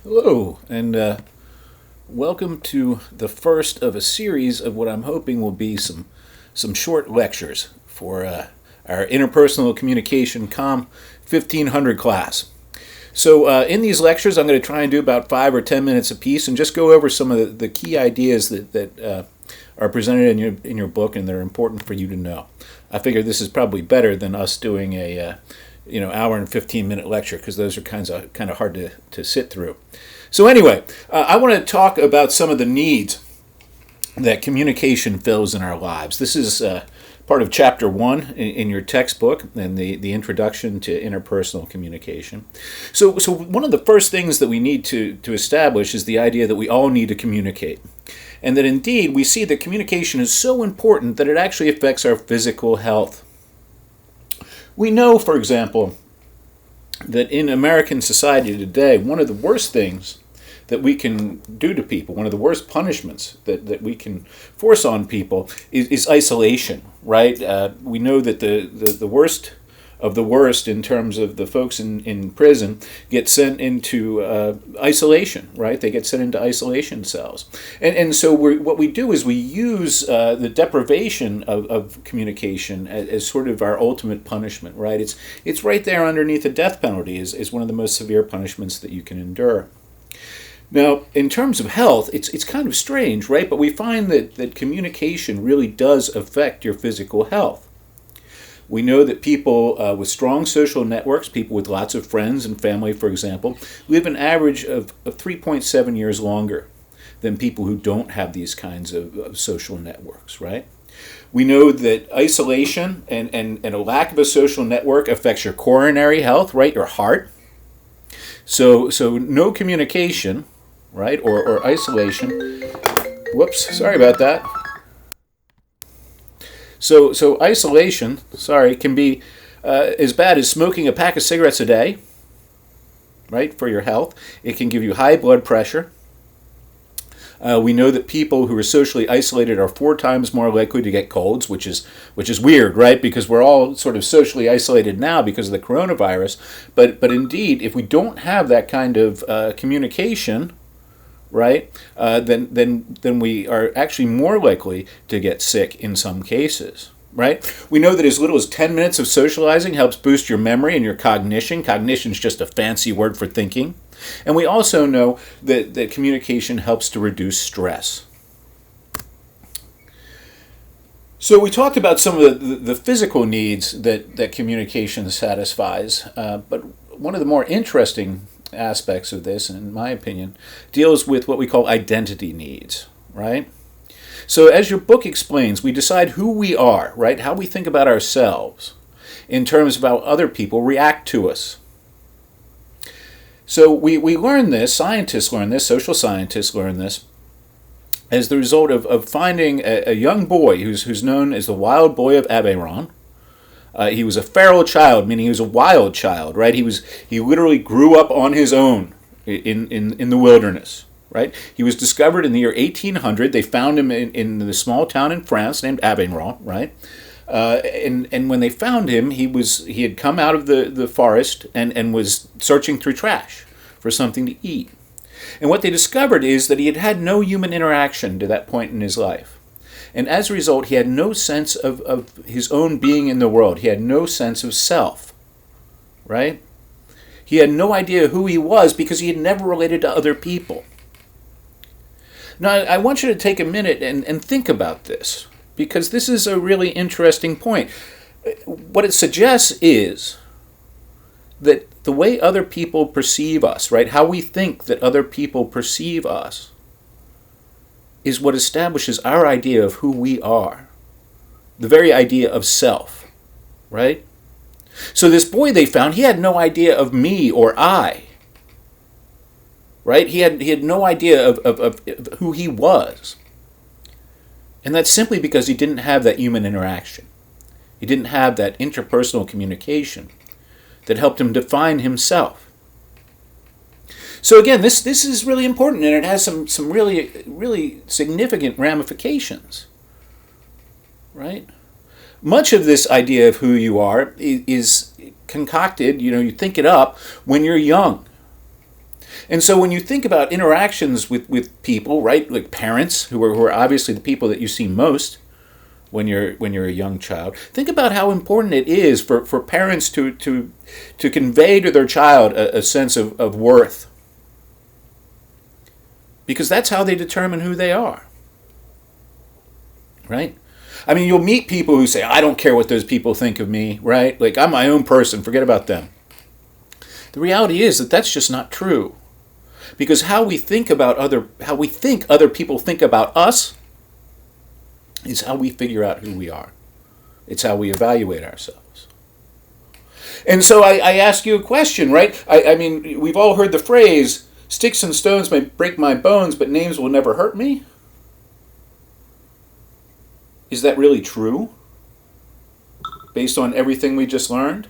Hello, and welcome to the first of a series of what I'm hoping will be some short lectures for our Interpersonal Communication COM 1500 class. So in these lectures, I'm going to try and do about 5 or 10 minutes apiece and just go over some of the key ideas that are presented in your book and that are important for you to know. I figure this is probably better than us doing a hour and 15-minute lecture, because those are kind of hard to sit through. So anyway, I want to talk about some of the needs that communication fills in our lives. This is part of chapter 1 in your textbook and the introduction to interpersonal communication. So one of the first things that we need to establish is the idea that we all need to communicate. And that indeed we see that communication is so important that it actually affects our physical health. We know, for example, that in American society today, one of the worst things that we can do to people, one of the worst punishments that we can force on people is isolation, right? We know that the worst of the worst in terms of the folks in prison get sent into isolation, right? They get sent into isolation cells. And so what we do is we use the deprivation of communication as sort of our ultimate punishment, right? It's right there underneath the death penalty is one of the most severe punishments that you can endure. Now, in terms of health, it's kind of strange, right? But we find that communication really does affect your physical health. We know that people with strong social networks, people with lots of friends and family, for example, live an average of 3.7 years longer than people who don't have these kinds of social networks, right? We know that isolation and a lack of a social network affects your coronary health, right, your heart. So no communication, right, or isolation. Whoops, sorry about that. So isolation, can be as bad as smoking a pack of cigarettes a day, right, for your health. It can give you high blood pressure. We know that people who are socially isolated are 4 times more likely to get colds, which is weird, right? Because we're all sort of socially isolated now because of the coronavirus. But indeed, if we don't have that kind of communication, right, then we are actually more likely to get sick in some cases, right? We know that as little as 10 minutes of socializing helps boost your memory and your cognition. Cognition is just a fancy word for thinking. And we also know that communication helps to reduce stress. So we talked about some of the physical needs that communication satisfies, but one of the more interesting aspects of this, in my opinion, deals with what we call identity needs, right? So as your book explains, we decide who we are, right? How we think about ourselves in terms of how other people react to us. So we learn this, scientists learn this, social scientists learn this, as the result of finding a young boy who's known as the wild boy of Aveyron. He was a feral child, meaning he was a wild child, right? He literally grew up on his own in the wilderness, right? He was discovered in the year 1800. They found him in the small town in France named Aveyron, right? And when they found him, he had come out of the forest and was searching through trash for something to eat. And what they discovered is that he had had no human interaction to that point in his life. And as a result, he had no sense of his own being in the world. He had no sense of self, right? He had no idea who he was because he had never related to other people. Now, I want you to take a minute and think about this, because this is a really interesting point. What it suggests is that the way other people perceive us, right, how we think that other people perceive us, is what establishes our idea of who we are, the very idea of self, right? So this boy they found, he had no idea of me or I, right? He had no idea of who he was. And that's simply because he didn't have that human interaction. He didn't have that interpersonal communication that helped him define himself. So again, this is really important, and it has some really significant ramifications, right? Much of this idea of who you are is concocted, you think it up when you're young. And so when you think about interactions with people, right, like parents, who are obviously the people that you see most when you're a young child, think about how important it is for parents to convey to their child a sense of worth. Because that's how they determine who they are. Right? I mean, you'll meet people who say, I don't care what those people think of me, right? Like, I'm my own person, forget about them. The reality is that that's just not true. Because how we think other people think about us is how we figure out who we are. It's how we evaluate ourselves. And so I ask you a question, right? I mean, we've all heard the phrase, sticks and stones may break my bones, but names will never hurt me. Is that really true? Based on everything we just learned?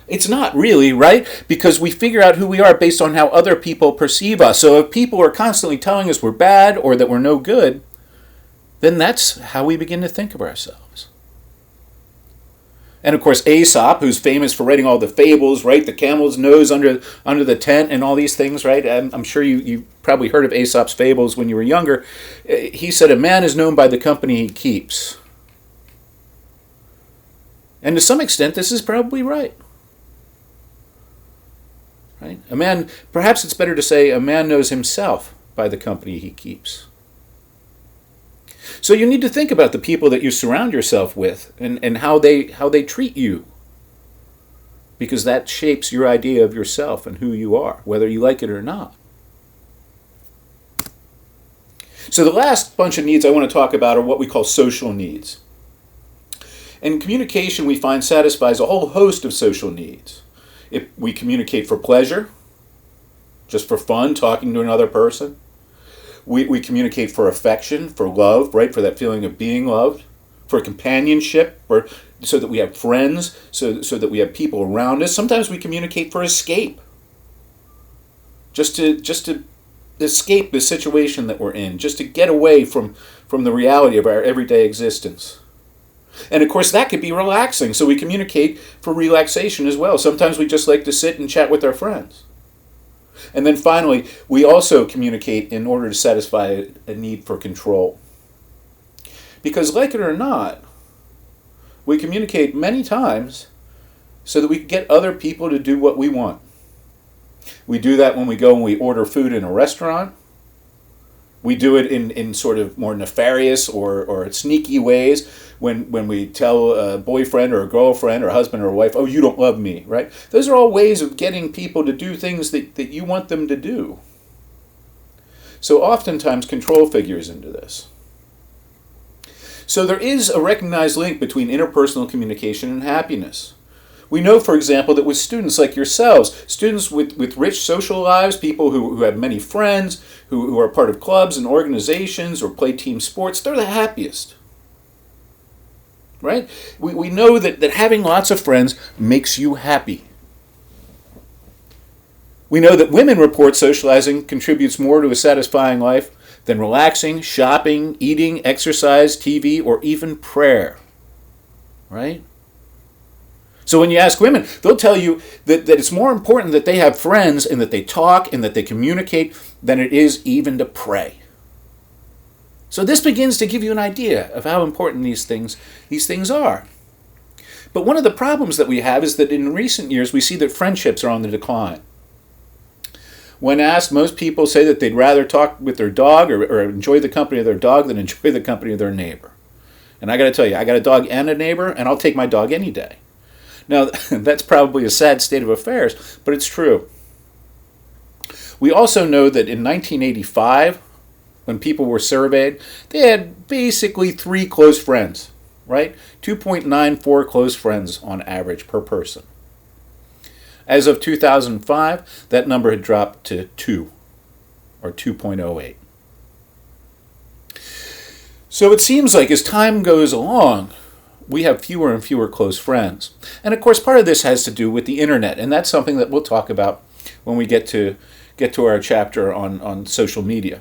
It's not really, right? Because we figure out who we are based on how other people perceive us. So if people are constantly telling us we're bad or that we're no good, then that's how we begin to think of ourselves. And of course, Aesop, who's famous for writing all the fables, right? The camel's nose under the tent and all these things, right? I'm sure you probably heard of Aesop's fables when you were younger. He said, a man is known by the company he keeps. And to some extent, this is probably right. Right? Perhaps it's better to say, a man knows himself by the company he keeps. So you need to think about the people that you surround yourself with and how they treat you. Because that shapes your idea of yourself and who you are, whether you like it or not. So the last bunch of needs I want to talk about are what we call social needs. And communication, we find, satisfies a whole host of social needs. If we communicate for pleasure, just for fun, talking to another person. We communicate for affection, for love, right? For that feeling of being loved, for companionship, so that we have friends, so that we have people around us. Sometimes we communicate for escape, just to escape the situation that we're in, just to get away from the reality of our everyday existence. And of course, that could be relaxing, so we communicate for relaxation as well. Sometimes we just like to sit and chat with our friends. And then finally, we also communicate in order to satisfy a need for control. Because like it or not, we communicate many times so that we can get other people to do what we want. We do that when we go and we order food in a restaurant. We do it in sort of more nefarious or sneaky ways when we tell a boyfriend or a girlfriend or a husband or a wife, oh, you don't love me, right? Those are all ways of getting people to do things that you want them to do. So oftentimes control figures into this. So there is a recognized link between interpersonal communication and happiness. We know, for example, that with students like yourselves, students with rich social lives, people who have many friends, who are part of clubs and organizations or play team sports, they're the happiest. Right? We know that having lots of friends makes you happy. We know that women report socializing contributes more to a satisfying life than relaxing, shopping, eating, exercise, TV, or even prayer. Right? So when you ask women, they'll tell you that it's more important that they have friends and that they talk and that they communicate than it is even to pray. So this begins to give you an idea of how important these things are. But one of the problems that we have is that in recent years we see that friendships are on the decline. When asked, most people say that they'd rather talk with their dog or enjoy the company of their dog than enjoy the company of their neighbor. And I got to tell you, I got a dog and a neighbor, and I'll take my dog any day. Now, that's probably a sad state of affairs, but it's true. We also know that in 1985, when people were surveyed, they had basically 3 close friends, right? 2.94 close friends on average per person. As of 2005, that number had dropped to 2, or 2.08. So it seems like as time goes along, we have fewer and fewer close friends. And of course, part of this has to do with the internet, and that's something that we'll talk about when we get to our chapter on social media.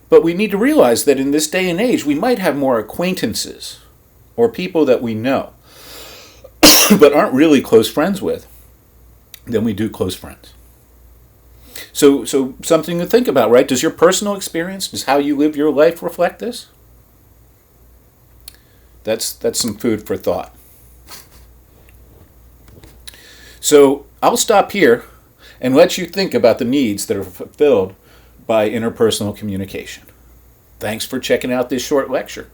But we need to realize that in this day and age, we might have more acquaintances or people that we know, but aren't really close friends with. than we do close friends. So something to think about, right? Does your personal experience, does how you live your life reflect this? That's some food for thought. So I'll stop here and let you think about the needs that are fulfilled by interpersonal communication. Thanks for checking out this short lecture.